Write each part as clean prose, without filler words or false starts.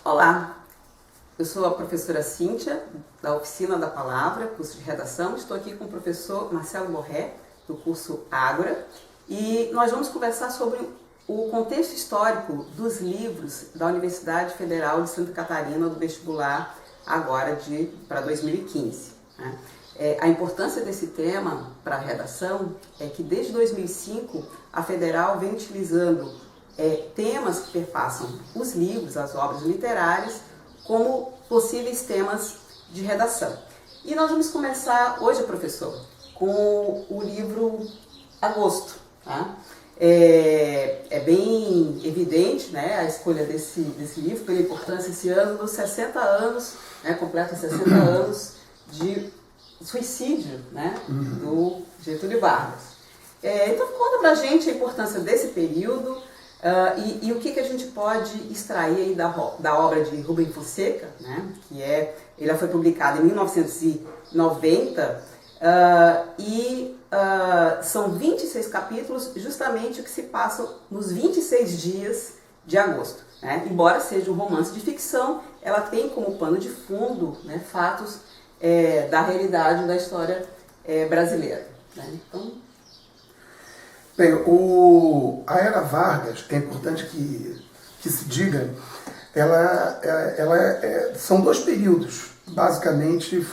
Olá, eu sou a professora Cíntia, da Oficina da Palavra, curso de redação. Estou aqui com o professor Marcelo Borré, do curso Ágora, e nós vamos conversar sobre o contexto histórico dos livros da Universidade Federal de Santa Catarina, do vestibular agora para 2015. Né? A importância desse tema para a redação é que desde 2005 a Federal vem utilizando temas que perpassam os livros, as obras literárias, como possíveis temas de redação. E nós vamos começar hoje, professor, com o livro Agosto. Tá? É bem evidente, né, a escolha desse livro, pela importância esse ano dos 60 anos, né, completa 60 anos de suicídio, né, do Getúlio Vargas. Então conta pra gente a importância desse período e o que a gente pode extrair aí da obra de Rubem Fonseca, né, ele foi publicado em 1990 são 26 capítulos, justamente o que se passa nos 26 dias de agosto. Né? Embora seja um romance de ficção, ela tem como pano de fundo, né, fatos da realidade da história brasileira. Né? Então... Bem, a Era Vargas, é importante que se diga, são dois períodos, basicamente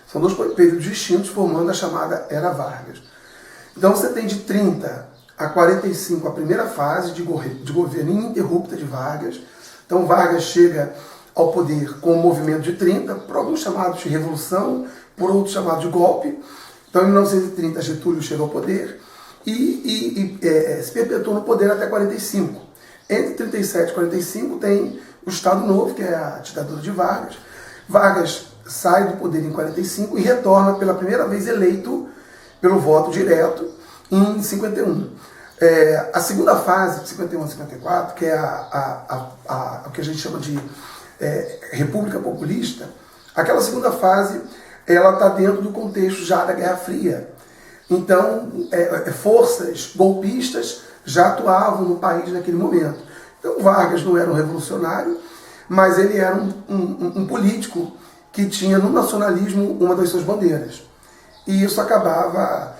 são dois períodos distintos formando a chamada Era Vargas. Então você tem de 30 a 45 a primeira fase de governo ininterrupta de Vargas. Então Vargas chega ao poder com o movimento de 30, por alguns chamados de revolução, por outros chamados de golpe. Então em 1930 Getúlio chega ao poder e se perpetua no poder até 45. Entre 37 e 45 tem o Estado Novo, que é a ditadura de Vargas. Vargas sai do poder em 45 e retorna pela primeira vez eleito pelo voto direto em 51. A segunda fase, de 51 a 54, que é o que a gente chama de República Populista, aquela segunda fase ela está dentro do contexto já da Guerra Fria. Então, forças golpistas já atuavam no país naquele momento. Então, Vargas não era um revolucionário, mas ele era um político que tinha no nacionalismo uma das suas bandeiras. E isso acabava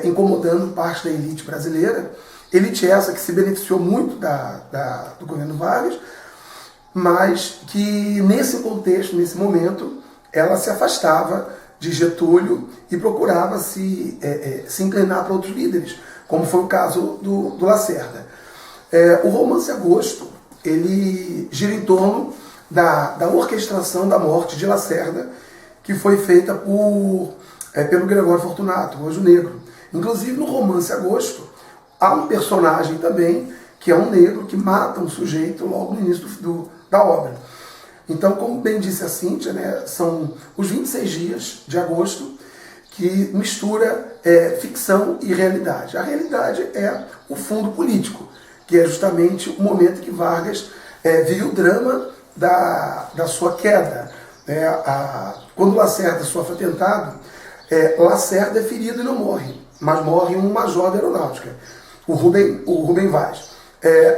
incomodando parte da elite brasileira, elite essa que se beneficiou muito do governo Vargas, mas que nesse contexto, nesse momento, ela se afastava de Getúlio e procurava se inclinar para outros líderes, como foi o caso do Lacerda. O romance Agosto, ele gira em torno da orquestração da morte de Lacerda, que foi feita pelo Gregório Fortunato, o Anjo Negro. Inclusive, no romance Agosto, há um personagem também, que é um negro, que mata um sujeito logo no início da obra. Então, como bem disse a Cíntia, né, são os 26 dias de agosto que mistura ficção e realidade. A realidade é o fundo político, que é justamente o momento que Vargas vive o drama da sua queda. Quando Lacerda sofre atentado, Lacerda é ferido e não morre, mas morre um major da aeronáutica, o Rubem Vaz.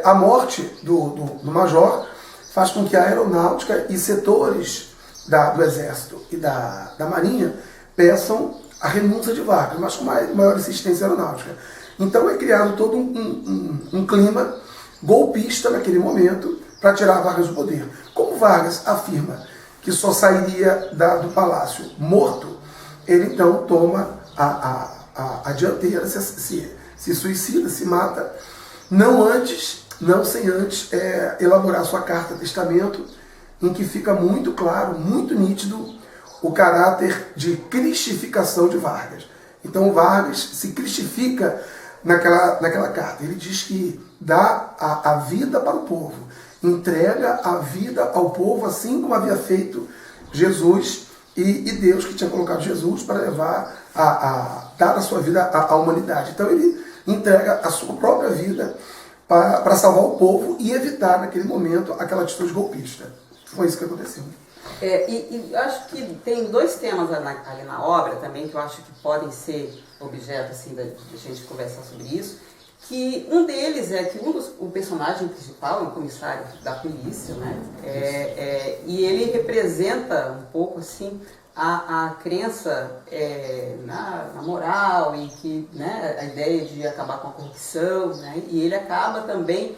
A morte do major faz com que a aeronáutica e setores do Exército e da Marinha peçam a renúncia de Vargas, mas com maior insistência aeronáutica. Então é criado todo um clima golpista naquele momento para tirar Vargas do poder. Como Vargas afirma que só sairia do palácio morto, ele então toma a dianteira, se suicida, se mata, não sem antes elaborar sua carta testamento, em que fica muito claro, muito nítido, o caráter de cristificação de Vargas. Então Vargas se cristifica naquela carta. Ele diz que dá a vida para o povo, entrega a vida ao povo, assim como havia feito Jesus e Deus, que tinha colocado Jesus para dar a sua vida à humanidade. Então ele entrega a sua própria vida para salvar o povo e evitar, naquele momento, aquela atitude golpista. Foi isso que aconteceu. E acho que tem dois temas ali na obra também que eu acho que podem ser objeto assim, da gente conversar sobre isso, que um deles é que o personagem principal é um comissário da polícia, né? E ele representa um pouco assim a crença na moral e que, né, a ideia de acabar com a corrupção, né? E ele acaba também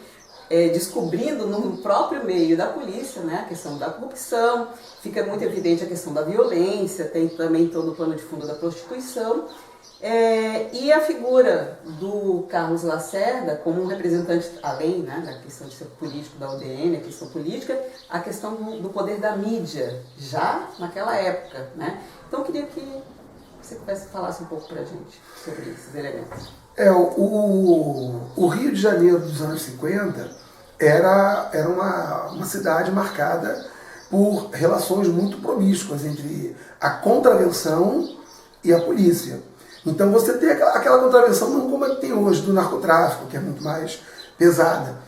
descobrindo no próprio meio da polícia, né, a questão da corrupção, fica muito evidente a questão da violência, tem também todo o plano de fundo da prostituição. E a figura do Carlos Lacerda como um representante, além, né, da questão de ser político da UDN, a questão política, a questão do poder da mídia, já naquela época, né? Então eu queria que você falasse um pouco para a gente sobre esses elementos. O Rio de Janeiro dos anos 50 era uma cidade marcada por relações muito promíscuas entre a contravenção e a polícia. Então você tem aquela contravenção não como é que tem hoje do narcotráfico, que é muito mais pesada,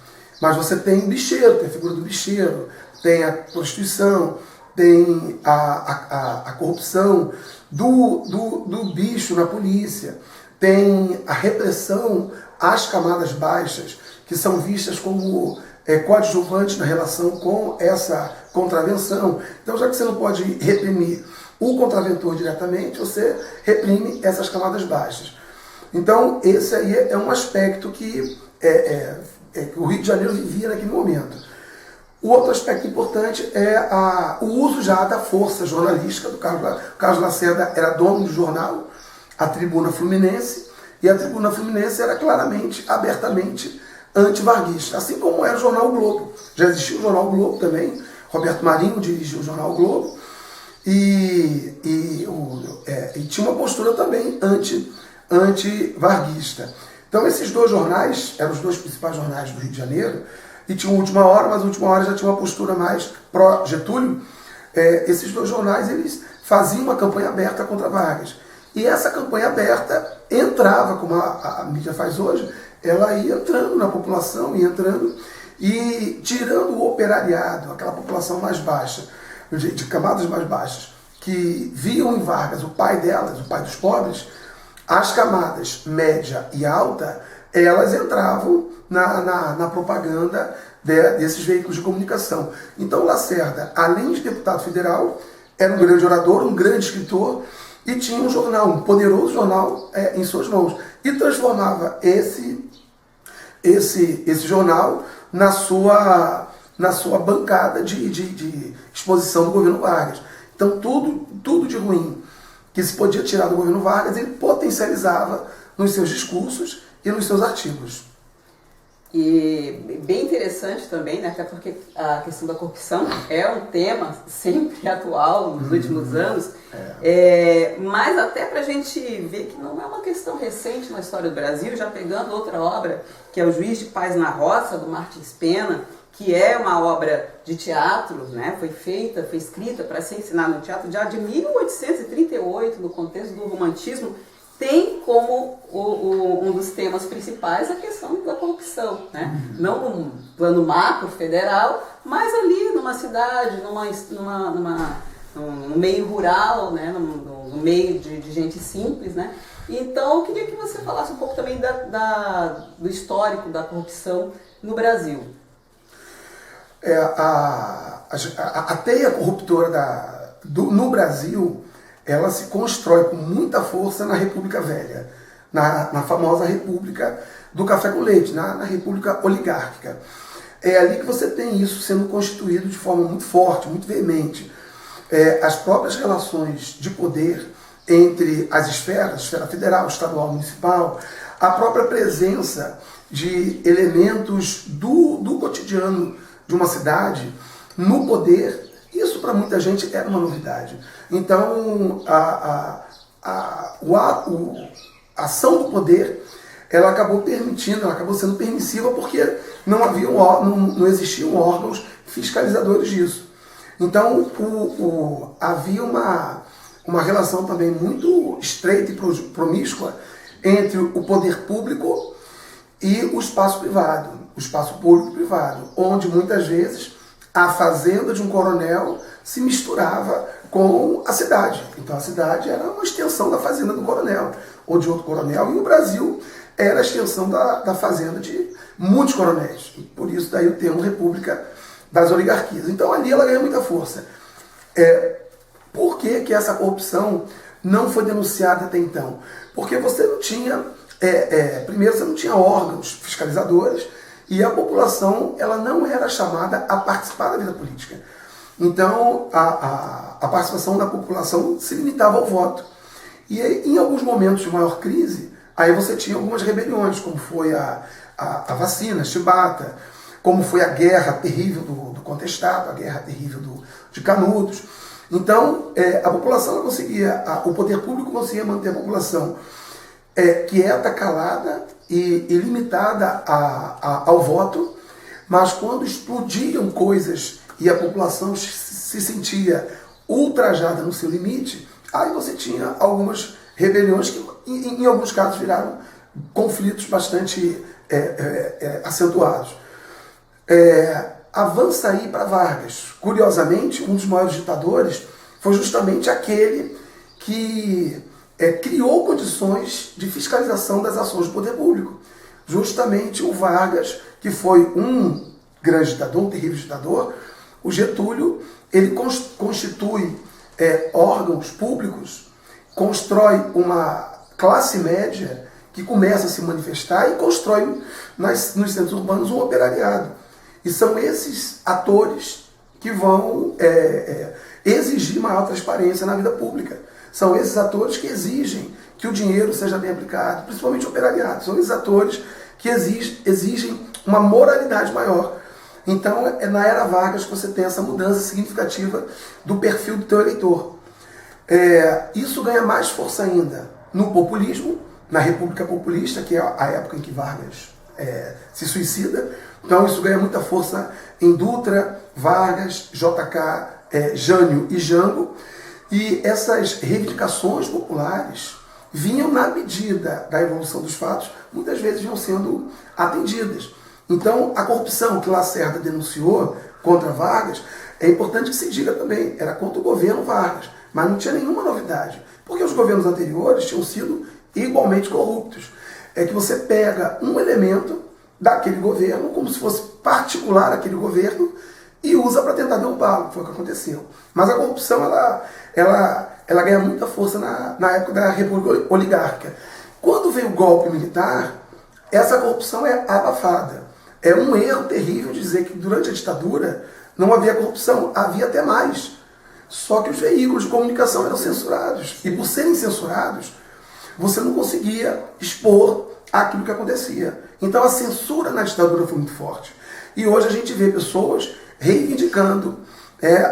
mas você tem o bicheiro, tem a figura do bicheiro, tem a prostituição, tem a corrupção do bicho na polícia, tem a repressão às camadas baixas, que são vistas como coadjuvantes na relação com essa contravenção. Então, já que você não pode reprimir o contraventor diretamente, você reprime essas camadas baixas. Então, esse aí é um aspecto que o Rio de Janeiro vivia naquele momento. O outro aspecto importante é o uso já da força jornalística do Carlos Lacerda. Era dono do jornal, a Tribuna Fluminense, e a Tribuna Fluminense era claramente, abertamente antivarguista, assim como era o Jornal o Globo. Já existia o Jornal o Globo também, Roberto Marinho dirigiu o Jornal o Globo, e tinha uma postura também anti-varguista. Então esses dois jornais, eram os dois principais jornais do Rio de Janeiro, e tinha o Última Hora, mas o Última Hora já tinha uma postura mais pró-Getúlio. Esses dois jornais, eles faziam uma campanha aberta contra Vargas. E essa campanha aberta entrava, como a mídia faz hoje, ela ia entrando na população, ia entrando e tirando o operariado, aquela população mais baixa, de camadas mais baixas, que viam em Vargas o pai delas, o pai dos pobres. As camadas média e alta, elas entravam na propaganda desses veículos de comunicação. Então Lacerda, além de deputado federal, era um grande orador, um grande escritor, e tinha um jornal, um poderoso jornal em suas mãos. E transformava esse jornal na sua bancada de exposição do governo Vargas. Então tudo de ruim que se podia tirar do governo Vargas, ele potencializava nos seus discursos e nos seus artigos. E bem interessante também, né, até porque a questão da corrupção é um tema sempre atual nos últimos anos, mas até para a gente ver que não é uma questão recente na história do Brasil, já pegando outra obra, que é O Juiz de Paz na Roça, do Martins Pena, que é uma obra de teatro, né, foi escrita para ser ensinada no teatro já de 1838, no contexto do romantismo, tem como um dos temas principais a questão da corrupção, né? Não num plano macro federal, mas ali numa cidade, num meio rural, né? No meio de gente simples, né? Então eu queria que você falasse um pouco também do histórico da corrupção no Brasil. A teia corruptora no Brasil, ela se constrói com muita força na República Velha, na famosa República do Café com Leite, na República Oligárquica. É ali que você tem isso sendo constituído de forma muito forte, muito veemente. As próprias relações de poder entre as esferas, esfera federal, estadual, municipal, a própria presença de elementos do cotidiano de uma cidade no poder. Isso para muita gente era uma novidade. Então, a ação do poder, ela acabou sendo permissiva porque não existiam órgãos fiscalizadores disso. Então, havia uma relação também muito estreita e promíscua entre o poder público e o espaço privado, o espaço público-privado, onde muitas vezes a fazenda de um coronel se misturava com a cidade. Então a cidade era uma extensão da fazenda do coronel, ou de outro coronel, e o Brasil era a extensão da fazenda de muitos coronéis. Por isso daí o termo República das Oligarquias. Então ali ela ganha muita força. Por que essa corrupção não foi denunciada até então? Porque você não tinha, primeiro você não tinha órgãos fiscalizadores e a população ela não era chamada a participar da vida política. Então a participação da população se limitava ao voto. E em alguns momentos de maior crise, aí você tinha algumas rebeliões, como foi a vacina, Chibata, como foi a guerra terrível do Contestado, a guerra terrível de Canudos. Então, a população ela conseguia, o poder público conseguia manter a população quieta, calada e limitada ao voto, mas quando explodiam coisas e a população se sentia ultrajada no seu limite, aí você tinha algumas rebeliões que, em alguns casos, viraram conflitos bastante acentuados. Avança aí para Vargas. Curiosamente, um dos maiores ditadores foi justamente aquele que criou condições de fiscalização das ações do poder público. Justamente o Vargas, que foi um grande ditador, um terrível ditador. O Getúlio, ele constitui órgãos públicos, constrói uma classe média que começa a se manifestar e constrói nos centros urbanos um operariado. E são esses atores que vão exigir maior transparência na vida pública. São esses atores que exigem que o dinheiro seja bem aplicado, principalmente o operariado. São esses atores que exigem uma moralidade maior. Então, é na era Vargas que você tem essa mudança significativa do perfil do teu eleitor. Isso ganha mais força ainda no populismo, na República Populista, que é a época em que Vargas se suicida. Então isso ganha muita força em Dutra, Vargas, JK, Jânio e Jango. E essas reivindicações populares vinham na medida da evolução dos fatos, muitas vezes vinham sendo atendidas. Então a corrupção que Lacerda denunciou contra Vargas, é importante que se diga também, era contra o governo Vargas, mas não tinha nenhuma novidade, porque os governos anteriores tinham sido igualmente corruptos. É que você pega um elemento daquele governo, como se fosse particular aquele governo, e usa para tentar derrubá-lo, foi o que aconteceu. Mas a corrupção, ela ganha muita força na época da República Oligárquica. Quando veio o golpe militar, essa corrupção é abafada. É um erro terrível dizer que durante a ditadura não havia corrupção, havia até mais. Só que os veículos de comunicação eram censurados. E por serem censurados, você não conseguia expor aquilo que acontecia. Então a censura na ditadura foi muito forte. E hoje a gente vê pessoas reivindicando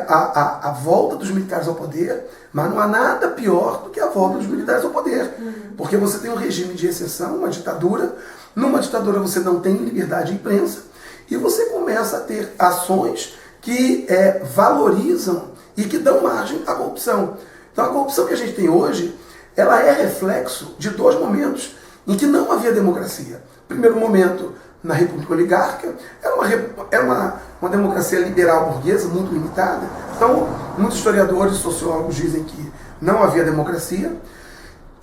a volta dos militares ao poder, mas não há nada pior do que a volta dos militares ao poder. Porque você tem um regime de exceção, uma ditadura. Numa ditadura você não tem liberdade de imprensa e você começa a ter ações que valorizam e que dão margem à corrupção. Então a corrupção que a gente tem hoje, ela é reflexo de dois momentos em que não havia democracia. Primeiro momento, na República Oligárquica, era uma democracia liberal burguesa, muito limitada. Então, muitos historiadores e sociólogos dizem que não havia democracia.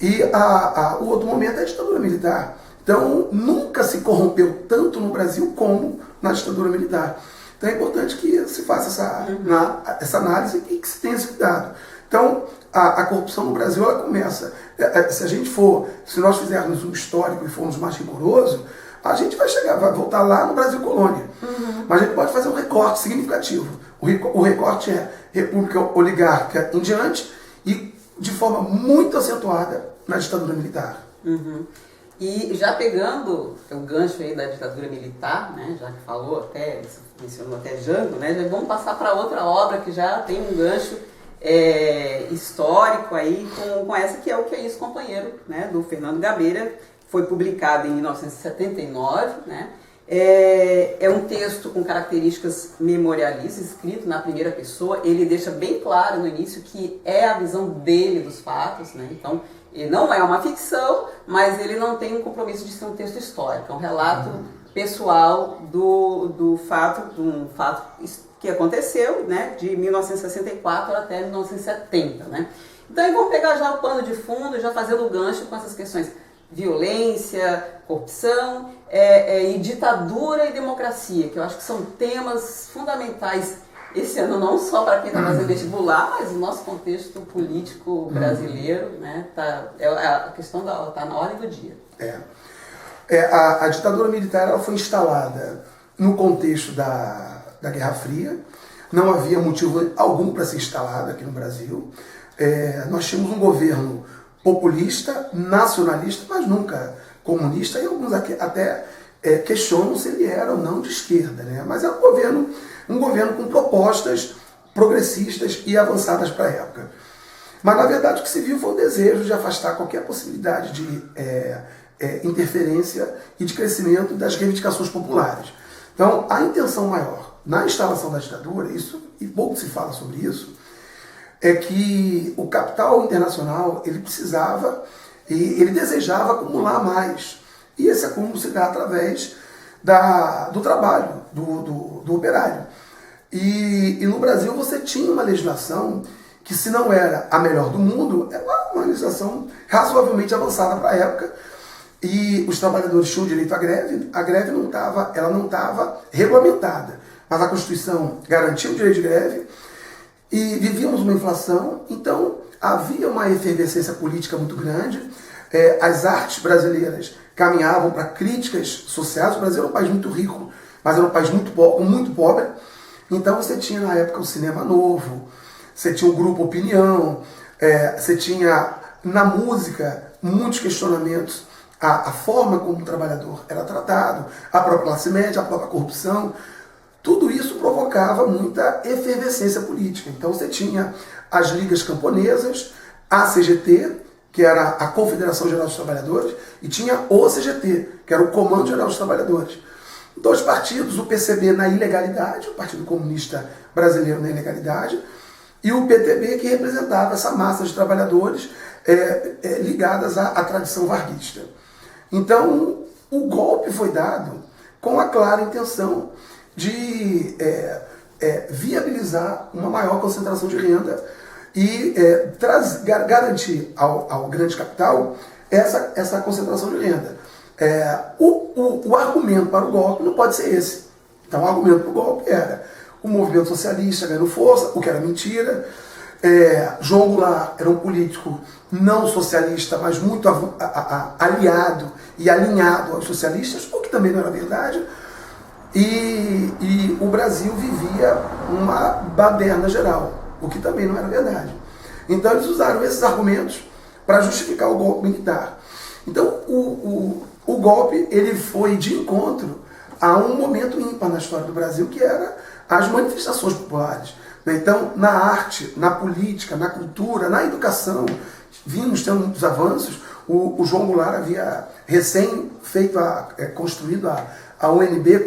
E o outro momento é a ditadura militar. Então, nunca se corrompeu tanto no Brasil como na ditadura militar. Então, é importante que se faça essa análise e que se tenha esse cuidado. Então, a corrupção no Brasil, ela começa. Se nós fizermos um histórico e formos mais rigorosos, a gente vai voltar lá no Brasil colônia. Mas a gente pode fazer um recorte significativo. O recorte é República Oligárquica em diante e de forma muito acentuada na ditadura militar. E já pegando o gancho aí da ditadura militar, né, já que mencionou até Jango, né, já vamos passar para outra obra que já tem um gancho histórico aí com essa que é O Que É Isso, Companheiro, né, do Fernando Gabeira, foi publicado em 1979, né, é um texto com características memorialistas, escrito na primeira pessoa. Ele deixa bem claro no início que é a visão dele dos fatos, né, então ele não é uma ficção, mas ele não tem um compromisso de ser um texto histórico, é um relato pessoal do fato, de um fato que aconteceu, né, de 1964 até 1970, né. Então vamos pegar já o pano de fundo, já fazendo o gancho com essas questões violência, corrupção, e ditadura e democracia, que eu acho que são temas fundamentais esse ano, não só para quem está fazendo vestibular, mas no nosso contexto político brasileiro, né? A questão está na ordem do dia. A ditadura militar ela foi instalada no contexto da Guerra Fria. Não havia motivo algum para ser instalada aqui no Brasil. Nós tínhamos um governo populista, nacionalista, mas nunca comunista, e alguns aqui até questionam se ele era ou não de esquerda, né? Mas era um governo com propostas progressistas e avançadas para a época. Mas, na verdade, o que se viu foi o desejo de afastar qualquer possibilidade de interferência e de crescimento das reivindicações populares. Então, a intenção maior na instalação da ditadura, e pouco se fala sobre isso, é que o capital internacional ele precisava e ele desejava acumular mais. E esse acúmulo se dá através do trabalho, do operário. E no Brasil você tinha uma legislação que, se não era a melhor do mundo, era uma legislação razoavelmente avançada para a época, e os trabalhadores tinham direito à greve. A greve não estava regulamentada, mas a Constituição garantia o direito de greve, e vivíamos uma inflação, então havia uma efervescência política muito grande. As artes brasileiras caminhavam para críticas sociais. O Brasil era um país muito rico, mas era um país muito pobre. Então você tinha na época o Cinema Novo, você tinha o Grupo Opinião, você tinha na música muitos questionamentos, a forma como o trabalhador era tratado, a própria classe média, a própria corrupção. Tudo isso provocava muita efervescência política. Então você tinha as ligas camponesas, a CGT, que era a Confederação Geral dos Trabalhadores, e tinha o CGT, que era o Comando Geral dos Trabalhadores. Dois partidos, o PCB na ilegalidade, o Partido Comunista Brasileiro na ilegalidade, e o PTB, que representava essa massa de trabalhadores ligadas à tradição varguista. Então, o golpe foi dado com a clara intenção de viabilizar uma maior concentração de renda e garantir ao grande capital essa concentração de renda. O argumento para o golpe não pode ser esse. Então, o argumento para o golpe era o movimento socialista ganhando força, o que era mentira. João Goulart era um político não socialista, mas muito aliado e alinhado aos socialistas, o que também não era verdade. E o Brasil vivia uma baderna geral, o que também não era verdade. Então eles usaram esses argumentos para justificar o golpe militar. Então o golpe ele foi de encontro a um momento ímpar na história do Brasil, que era as manifestações populares. Então, na arte, na política, na cultura, na educação, vimos tendo muitos avanços. O João Goulart havia construído a UNB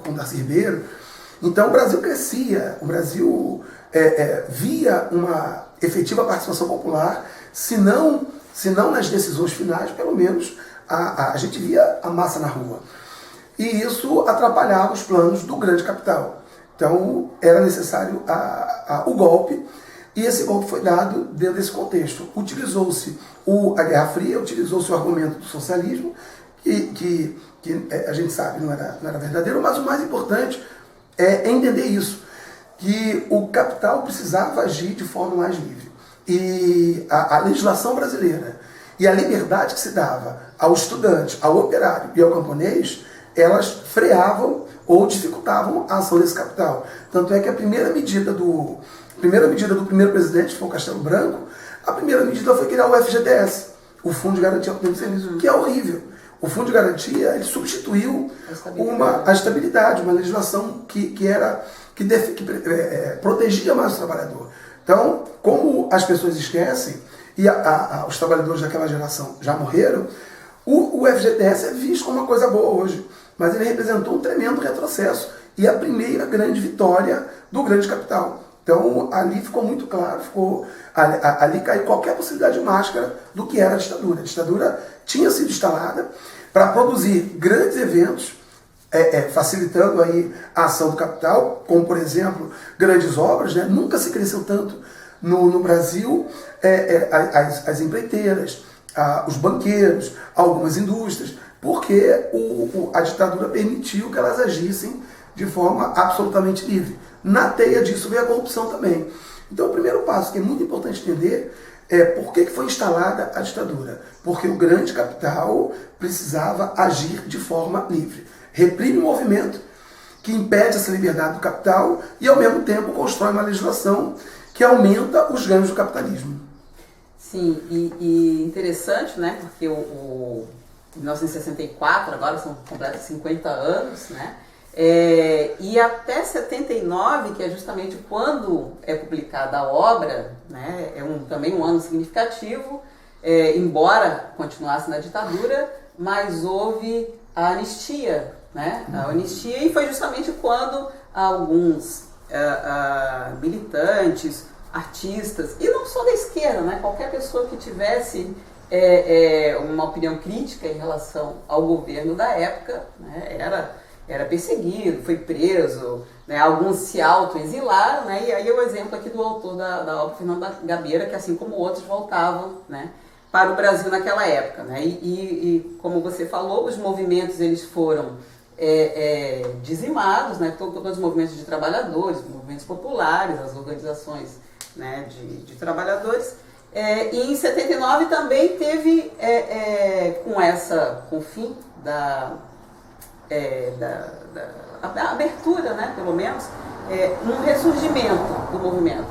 com Darcy Ribeiro. Então o Brasil crescia, o Brasil via uma efetiva participação popular, se não nas decisões finais, pelo menos a gente via a massa na rua. E isso atrapalhava os planos do grande capital. Então era necessário o golpe, e esse golpe foi dado dentro desse contexto. Utilizou-se a Guerra Fria, utilizou-se o argumento do socialismo, que a gente sabe não era verdadeiro, mas o mais importante é entender isso, que o capital precisava agir de forma mais livre. E a legislação brasileira e a liberdade que se dava ao estudante, ao operário e ao camponês, elas freavam ou dificultavam a ação desse capital. Tanto é que a primeira medida do primeiro presidente, que foi o Castelo Branco, a primeira medida foi criar o FGTS, o Fundo de Garantia do Serviço, que é horrível. O Fundo de Garantia ele substituiu a estabilidade, uma legislação que protegia mais o trabalhador. Então, como as pessoas esquecem, e os trabalhadores daquela geração já morreram, o FGTS é visto como uma coisa boa hoje, mas ele representou um tremendo retrocesso e a primeira grande vitória do grande capital. Então, ali ficou muito claro, ali caiu qualquer possibilidade de máscara do que era a ditadura. A ditadura tinha sido instalada para produzir grandes eventos, facilitando aí a ação do capital, como, por exemplo, grandes obras, né? Nunca se cresceu tanto no Brasil, as empreiteiras, os banqueiros, algumas indústrias, porque a ditadura permitiu que elas agissem de forma absolutamente livre. Na teia disso veio a corrupção também. Então o primeiro passo, que é muito importante entender, é por que foi instalada a ditadura. Porque o grande capital precisava agir de forma livre. Reprime o movimento, que impede essa liberdade do capital e, ao mesmo tempo, constrói uma legislação que aumenta os ganhos do capitalismo. Sim, e interessante, né, porque em 1964, agora são completos 50 anos, né, e até 79, que é justamente quando é publicada a obra, né, também um ano significativo, embora continuasse na ditadura, mas houve a anistia, né, a anistia, e foi justamente quando alguns militantes, artistas, e não só da esquerda, né? Qualquer pessoa que tivesse uma opinião crítica em relação ao governo da época, né? Era perseguido, foi preso, né? Alguns se auto-exilaram, né? E aí é o exemplo aqui do autor da obra, Fernando da Gabeira, que assim como outros voltavam, né, para o Brasil naquela época, né? E como você falou, os movimentos eles foram dizimados, né? Todos os movimentos de trabalhadores, movimentos populares, as organizações, né, de trabalhadores, e em 79 também teve, com o fim da abertura, né, pelo menos, um ressurgimento do movimento.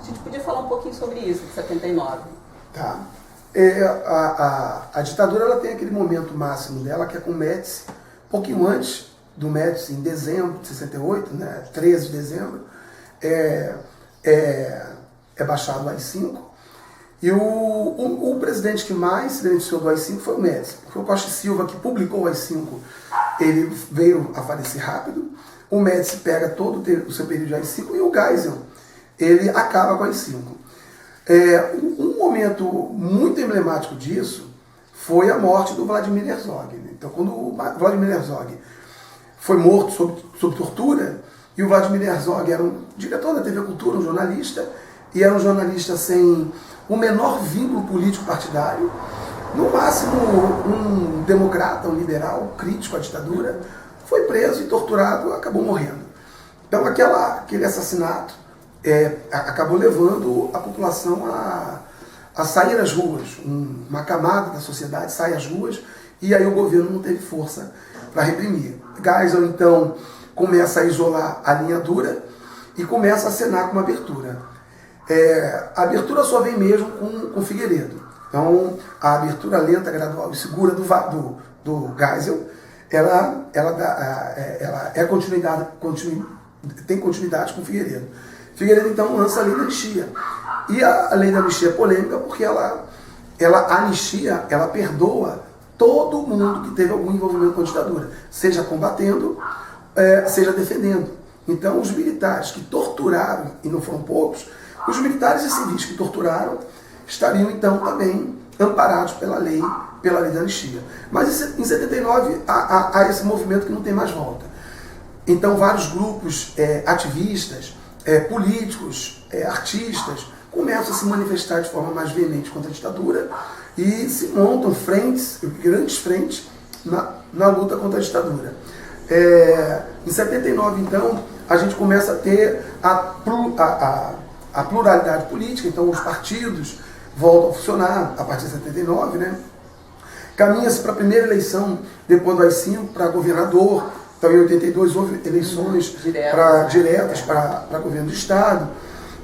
A gente podia falar um pouquinho sobre isso, de 79. Tá. A ditadura ela tem aquele momento máximo dela, que é com o Médici, um pouquinho antes do Médici, em dezembro de 68, né, 13 de dezembro, é baixado o AI-5, e o presidente que mais se beneficiou do AI-5 foi o Médici, porque o Costa e Silva, que publicou o AI-5, ele veio a falecer rápido, o Médici pega todo o seu período de AI-5 e o Geisel, ele acaba com o AI-5. Um momento muito emblemático disso foi a morte do Vladimir Herzog. Então, quando o Vladimir Herzog foi morto sob tortura, e o Vladimir Herzog era um diretor da TV Cultura, um jornalista, e era um jornalista sem o menor vínculo político partidário, no máximo um democrata, um liberal, crítico à ditadura, foi preso e torturado, acabou morrendo. Então aquele assassinato acabou levando a população a sair às ruas, uma camada da sociedade sai às ruas, e aí o governo não teve força para reprimir. Geisel, então, começa a isolar a linha dura e começa a acenar com uma abertura. A abertura só vem mesmo com Figueiredo. Então, a abertura lenta, gradual e segura do Geisel, ela tem continuidade com Figueiredo. Figueiredo, então, lança a lei da anistia. E a lei da anistia é polêmica porque a anistia, ela perdoa todo mundo que teve algum envolvimento com a ditadura, seja combatendo, seja defendendo. Então, os militares que torturaram, e não foram poucos, os militares e civis que torturaram estariam, então, também amparados pela lei da anistia. Mas em 79 há esse movimento que não tem mais volta. Então, vários grupos ativistas, políticos, artistas, começam a se manifestar de forma mais veemente contra a ditadura e se montam grandes frentes na luta contra a ditadura. Em 79, então, a gente começa a ter a pluralidade política, então os partidos voltam a funcionar a partir de 79, né? Caminha-se para a primeira eleição, depois do AI-5, para governador. Então, em 82, houve eleições diretas para governo do Estado.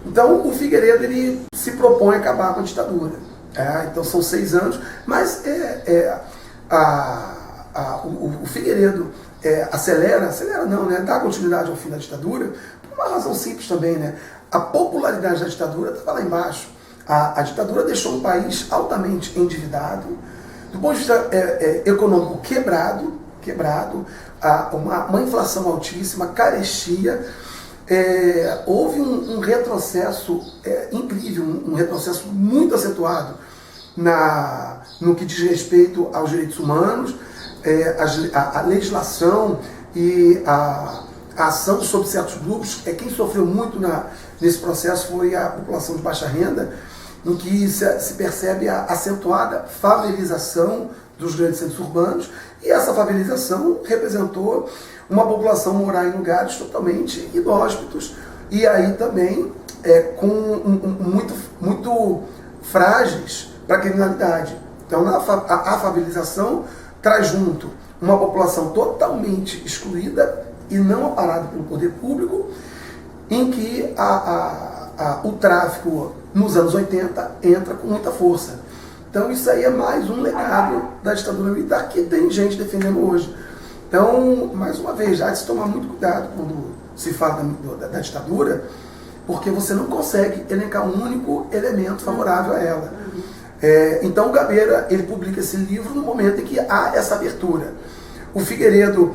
Então, o Figueiredo ele se propõe a acabar com a ditadura. Então, são 6 anos, mas o Figueiredo acelera não, né? Dá continuidade ao fim da ditadura, por uma razão simples também, né? A popularidade da ditadura estava lá embaixo. A ditadura deixou um país altamente endividado, do ponto de vista econômico quebrado, uma inflação altíssima, carestia. Houve um retrocesso incrível, um retrocesso muito acentuado no que diz respeito aos direitos humanos, a legislação e a ação sobre certos grupos. Quem sofreu muito nesse processo foi a população de baixa renda, em que se percebe a acentuada favelização dos grandes centros urbanos, e essa favelização representou uma população morar em lugares totalmente inóspitos, e aí também muito frágeis para a criminalidade. Então a favelização traz junto uma população totalmente excluída e não amparada pelo poder público, em que o tráfico nos anos 80 entra com muita força. Então isso aí é mais um legado da ditadura militar que tem gente defendendo hoje. Então, mais uma vez, há de se tomar muito cuidado quando se fala da ditadura, porque você não consegue elencar um único elemento favorável a ela. Então o Gabeira, ele publica esse livro no momento em que há essa abertura. O Figueiredo,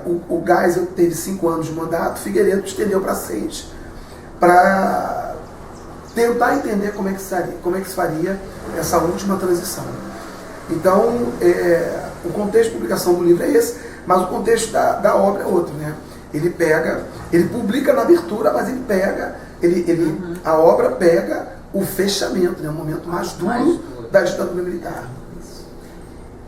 o Geisel teve 5 anos de mandato, o Figueiredo estendeu para 6, para tentar entender como é que se faria essa última transição. Então, o contexto de publicação do livro é esse, mas o contexto da obra é outro, né? Ele publica na abertura, mas a obra pega o fechamento, né? O momento mais duro da ditadura militar.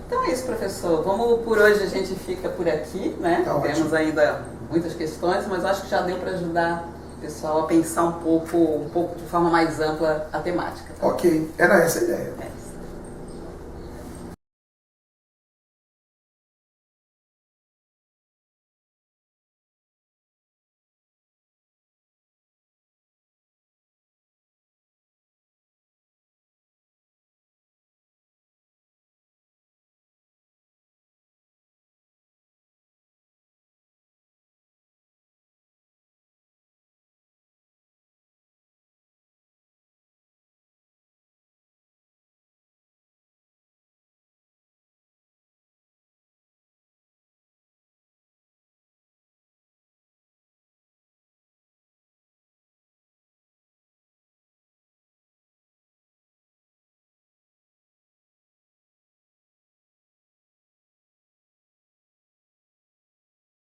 Então é isso, professor. Por hoje a gente fica por aqui, né? Tá Temos ótimo. ainda muitas questões, mas acho que já deu para ajudar o pessoal a pensar um pouco de forma mais ampla a temática. Tá? Ok, era essa a ideia.